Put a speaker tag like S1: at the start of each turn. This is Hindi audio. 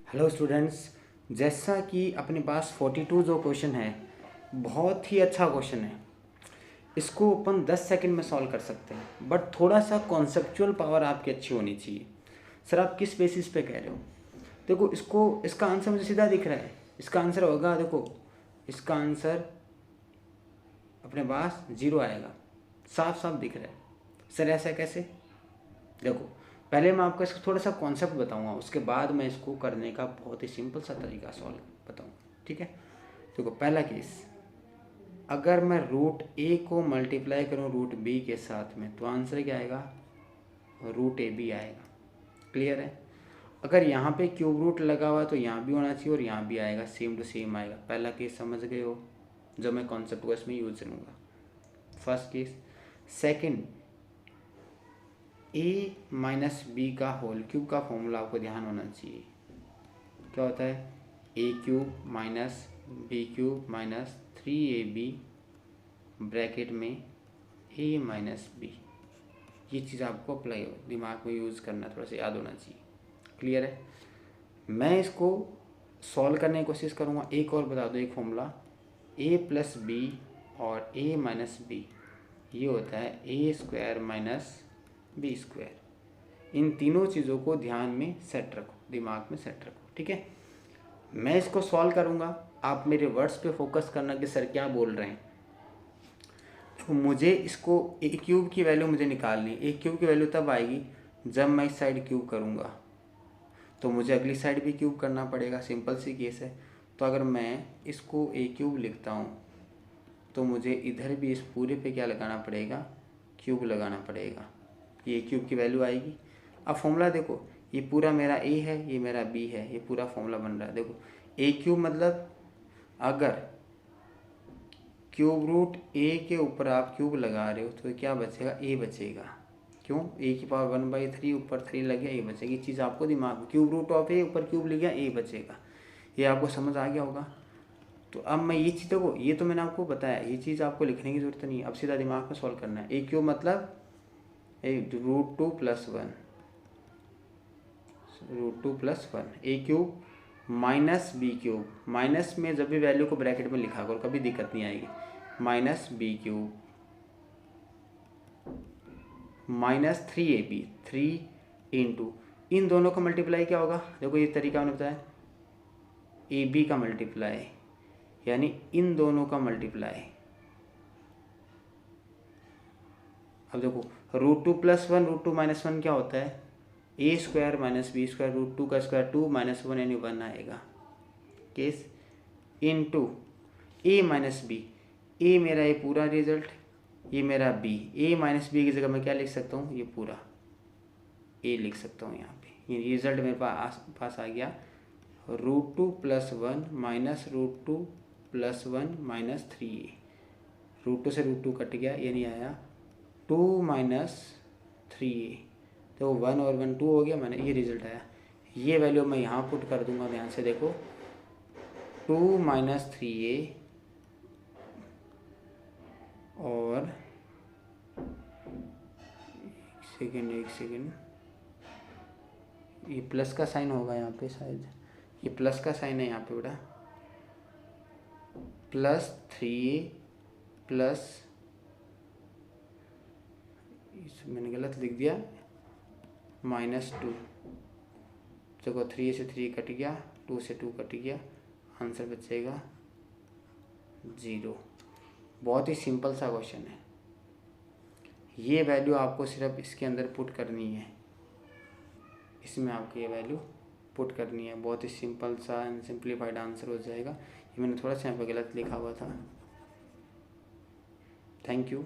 S1: हेलो स्टूडेंट्स, जैसा कि अपने पास 42 जो क्वेश्चन है बहुत ही अच्छा क्वेश्चन है। इसको अपन 10 सेकंड में सॉल्व कर सकते हैं, बट थोड़ा सा कॉन्सेप्चुअल पावर आपकी अच्छी होनी चाहिए। सर आप किस बेसिस पे कह रहे हो? देखो, इसका आंसर मुझे सीधा दिख रहा है। इसका आंसर होगा, देखो इसका आंसर अपने पास 0 आएगा, साफ साफ दिख रहा है। सर ऐसा कैसे? देखो, पहले मैं आपको इसका थोड़ा सा कॉन्सेप्ट बताऊंगा, उसके बाद मैं इसको करने का बहुत ही सिंपल सा तरीका सॉल्व बताऊंगा। ठीक है? देखो, पहला केस, अगर मैं रूट ए को मल्टीप्लाई करूं रूट बी के साथ में तो आंसर क्या आएगा? रूट ए बी आएगा। क्लियर है? अगर यहाँ पे क्यूब रूट लगा हुआ तो यहाँ भी होना चाहिए और यहाँ भी आएगा, सेम टू सेम आएगा। पहला केस समझ गए हो, जो मैं कॉन्सेप्ट को इसमें यूज करूँगा। First case. Second, a minus b का होल क्यूब का फॉर्मूला आपको ध्यान होना चाहिए। क्या होता है? A cube minus b cube minus 3ab bracket में ए माइनस बी। ये चीज़ आपको अप्लाई हो, दिमाग में यूज़ करना, थोड़ा सा याद होना चाहिए। क्लियर है? मैं इसको सॉल्व करने की कोशिश करूँगा। एक और बता दो, एक फॉर्मूला, ए प्लस बी और ए माइनस बी, ये होता है ए स्क्वायर माइनस बी स्क्वायर। इन तीनों चीज़ों को ध्यान में सेट रखो, दिमाग में सेट रखो। ठीक है? मैं इसको सॉल्व करूँगा, आप मेरे वर्ड्स पे फोकस करना कि सर क्या बोल रहे हैं। तो मुझे इसको ए क्यूब की वैल्यू मुझे निकालनी है। ए क्यूब की वैल्यू तब आएगी जब मैं इस साइड क्यूब करूँगा, तो मुझे अगली साइड भी क्यूब करना पड़ेगा। सिंपल सी केस है। तो अगर मैं इसको ए क्यूब लिखता हूँ तो मुझे इधर भी इस पूरे पे क्या लगाना पड़ेगा? क्यूब लगाना पड़ेगा। ये क्यूब की वैल्यू आएगी। अब फॉर्मूला देखो, ये पूरा मेरा ए है, ये मेरा बी है, ये पूरा फॉर्मूला बन रहा है। देखो, ए क्यूब मतलब अगर क्यूब रूट ए के ऊपर आप क्यूब लगा रहे हो तो क्या बचेगा? ए बचेगा। क्यों? ए की पावर 1/3 ऊपर 3 लगे, ए बचेगा। ये चीज़ आपको दिमाग में, क्यूब रूट ऑफ ए ऊपर क्यूब लिख गया, ए बचेगा। ये आपको समझ आ गया होगा। तो अब मैं ये चीज़, देखो ये तो मैंने आपको बताया, ये चीज़ आपको लिखने की ज़रूरत नहीं है। अब सीधा दिमाग में सॉल्व करना है। ए क्यूब मतलब √2 + 1, √2 + 1 a cube minus b cube. Minus में जब भी वैल्यू को ब्रैकेट में लिखा करो, कभी दिक्कत नहीं आएगी। Minus b cube minus 3ab, 3 into इन दोनों का मल्टीप्लाई क्या होगा? देखो ये तरीका मैंने बताया, ए बी का मल्टीप्लाई यानी इन दोनों का मल्टीप्लाई। अब देखो, √2 + 1 √2 - 1 क्या होता है? ए स्क्वायर माइनस बी स्क्वायर, √2 का स्क्वायर 2 - 1 यानी 1 आएगा। केस इंटू ए माइनस बी, ए मेरा ये पूरा रिजल्ट, ये मेरा बी। ए माइनस बी की जगह मैं क्या लिख सकता हूँ? ये पूरा ए लिख सकता हूँ यहाँ पे। ये रिजल्ट मेरे पास आ गया √2 + 1 माइनस √2 + 1 माइनस 3a। √2 से √2 कट गया, ये नहीं आया 2 - 3a। तो 1 और 1 2 हो गया, मैंने ये रिजल्ट आया। ये वैल्यू मैं यहाँ पुट कर दूंगा, ध्यान से देखो, 2 - 3a और एक सेकेंड, ये प्लस का साइन होगा यहाँ पे शायद, ये प्लस का साइन है यहाँ पे बेटा, +3a प्लस, मैंने गलत लिख दिया, -2। देखो 3 से 3 कट गया, 2 से 2 कट गया, आंसर बचेगा 0। बहुत ही सिंपल सा क्वेश्चन है। ये वैल्यू आपको सिर्फ इसके अंदर पुट करनी है, इसमें आपको ये वैल्यू पुट करनी है। बहुत ही सिंपल सा एंड सिंप्लीफाइड आंसर हो जाएगा। ये मैंने थोड़ा सा यहाँ पे गलत लिखा हुआ था। Thank you.